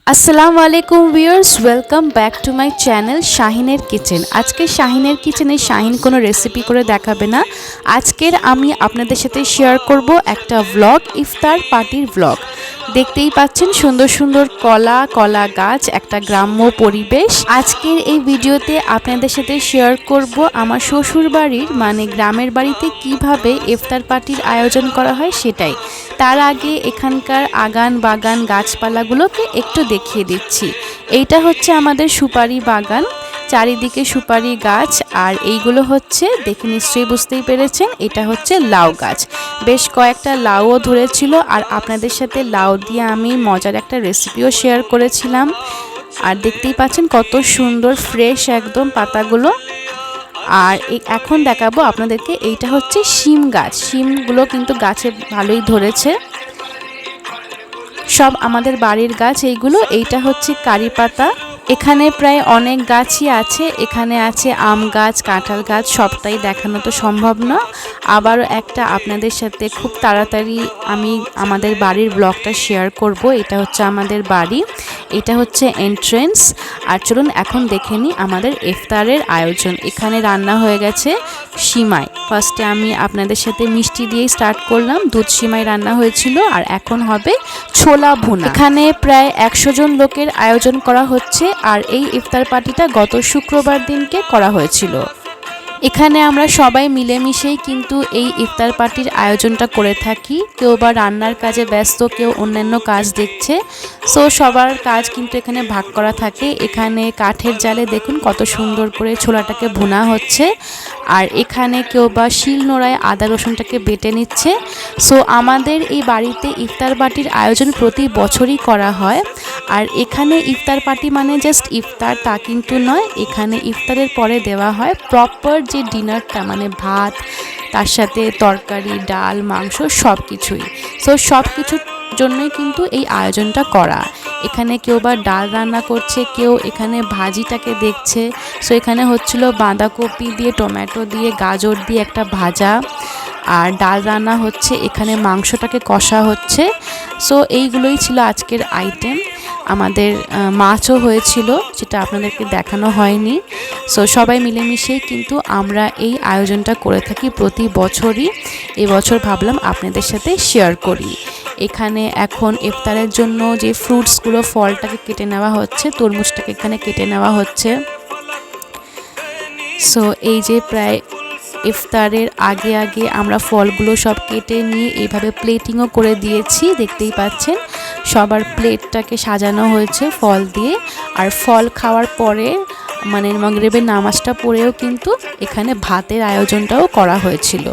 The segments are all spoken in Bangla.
আসসালামু আলাইকুম viewers, welcome back to my channel শাহিনের কিচেন। আজকে শাহিনের কিচেনে শাহিন কোনো রেসিপি করে দেখাবে না। আজকের আমি আপনাদের সাথে শেয়ার করব একটা ভ্লগ, ইফতার পার্টির ভ্লগ। দেখতেই পাচ্ছেন সুন্দর সুন্দর কলা গাছ, একটা গ্রাম্য পরিবেশ। আজকের এই ভিডিওতে আপনাদের সাথে শেয়ার করব আমার শ্বশুর বাড়ির মানে গ্রামের বাড়িতে কিভাবে ইফতার পার্টির আয়োজন করা হয় সেটাই। তার আগে এখানকার আগান বাগান গাছপালাগুলোকে একটু দেখিয়ে দিচ্ছি। এইটা হচ্ছে আমাদের সুপারি বাগান, চারিদিকে সুপারি গাছ, আর এইগুলো হচ্ছে দেখে নিশ্চয়ই বুঝতেই পেরেছেন এটা হচ্ছে লাউ গাছ। বেশ কয়েকটা লাউও ধরেছিল, আর আপনাদের সাথে লাউ দিয়ে আমি মজার একটা রেসিপিও শেয়ার করেছিলাম। আর দেখতেই পাচ্ছেন কত সুন্দর ফ্রেশ একদম পাতাগুলো। আর এখন দেখাবো আপনাদেরকে, এইটা হচ্ছে শিম গাছ। শিমগুলো কিন্তু গাছে ভালোই ধরেছে, সব আমাদের বাড়ির গাছ এইগুলো। এইটা হচ্ছে কারি পাতা। এখানে প্রায় অনেক গাছই আছে, এখানে আছে আম গাছ, কাঁঠাল গাছ, সবটাই দেখানো তো সম্ভব না। আবারও একটা আপনাদের সাথে খুব তাড়াতাড়ি আমি আমাদের বাড়ির ব্লগটা শেয়ার করব। এটা হচ্ছে আমাদের বাড়ি, এটা হচ্ছে এন্ট্রেন্স। আর চলুন এখন দেখে নিই আমাদের ইফতারের আয়োজন। এখানে রান্না হয়ে গেছে সিমাই। ফার্স্টে আমি আপনাদের সাথে মিষ্টি দিয়েই স্টার্ট করলাম, দুধ সিমাই রান্না হয়েছিল। আর এখন হবে ছোলা ভুনা। এখানে প্রায় 100 জন লোকের আয়োজন করা হচ্ছে, আর এই ইফতার পার্টিটা গত শুক্রবার দিনকে করা হয়েছিল। এখানে আমরা সবাই মিলেমিশেই কিন্তু এই ইফতার পার্টির আয়োজনটা করে থাকি। কেউ বা রান্নার কাজে ব্যস্ত, কেউ অন্যান্য কাজ দেখছে। সো সবার কাজ কিন্তু এখানে ভাগ করা থাকে। এখানে কাঠের জালে দেখুন কত সুন্দর করে ছোলাটাকে ভুনা হচ্ছে, আর এখানে কেউ বা শিলনোড়ায় আদা রসুনটাকে বেটে নিচ্ছে। সো আমাদের এই বাড়িতে ইফতার পার্টির আয়োজন প্রতি বছরই করা হয়। আর এখানে ইফতার পার্টি মানে জাস্ট ইফতার তা কিন্তু নয়, এখানে ইফতারের পরে দেওয়া হয় প্রপার যে ডিনারটা, মানে ভাত, তার সাথে তরকারি, ডাল, মাংস সব কিছুই। সো সব কিছুর জন্যই কিন্তু এই আয়োজনটা করা। এখানে কেউ বা ডাল রান্না করছে, কেউ এখানে ভাজিটাকে দেখছে। সো এখানে হচ্ছিল বাঁধাকপি দিয়ে, টমেটো দিয়ে, গাজর দিয়ে একটা ভাজা, আর ডাল রান্না হচ্ছে, এখানে মাংসটাকে কষা হচ্ছে। সো এইগুলোই ছিল আজকের আইটেম। আমাদের মাছও হয়েছিল, যেটা আপনাদেরকে দেখানো হয়নি। সো সবাই মিলেমিশেই কিন্তু আমরা এই আয়োজনটা করে থাকি প্রতি বছরই। এবছর ভাবলাম আপনাদের সাথে শেয়ার করি। এখানে এখন ইফতারের জন্য যে ফ্রুটসগুলো, ফলটাকে কেটে নেওয়া হচ্ছে, তরমুজটাকে এখানে কেটে নেওয়া হচ্ছে। সো এই যে প্রায় ইফতারের আগে আগে আমরা ফলগুলো সব কেটে নিয়ে এইভাবে প্লেটিংও করে দিয়েছি। দেখতেই পাচ্ছেন সবার প্লেটটাকে সাজানো হয়েছে ফল দিয়ে। আর ফল খাওয়ার পরে মানে মাগরিবের নামাজটা পড়েও কিন্তু এখানে ভাতের আয়োজনটাও করা হয়েছিল।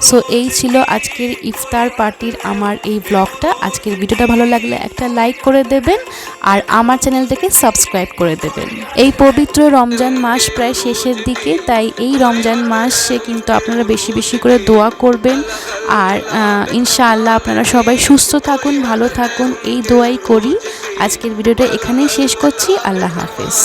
সো এই ছিল আজকের ইফতার পার্টির আমার এই ব্লগটা। আজকের ভিডিওটা ভালো লাগলে একটা লাইক করে দেবেন, আর আমার চ্যানেলটাকে সাবস্ক্রাইব করে দেবেন। এই পবিত্র রমজান মাস প্রায় শেষের দিকে, তাই এই রমজান মাসে কিন্তু আপনারা বেশি বেশি করে দোয়া করবেন। আর ইনশাআল্লাহ আপনারা সবাই সুস্থ থাকুন, ভালো থাকুন, এই দোয়াই করি। আজকের ভিডিওটা এখানেই শেষ করছি। আল্লাহ হাফেজ।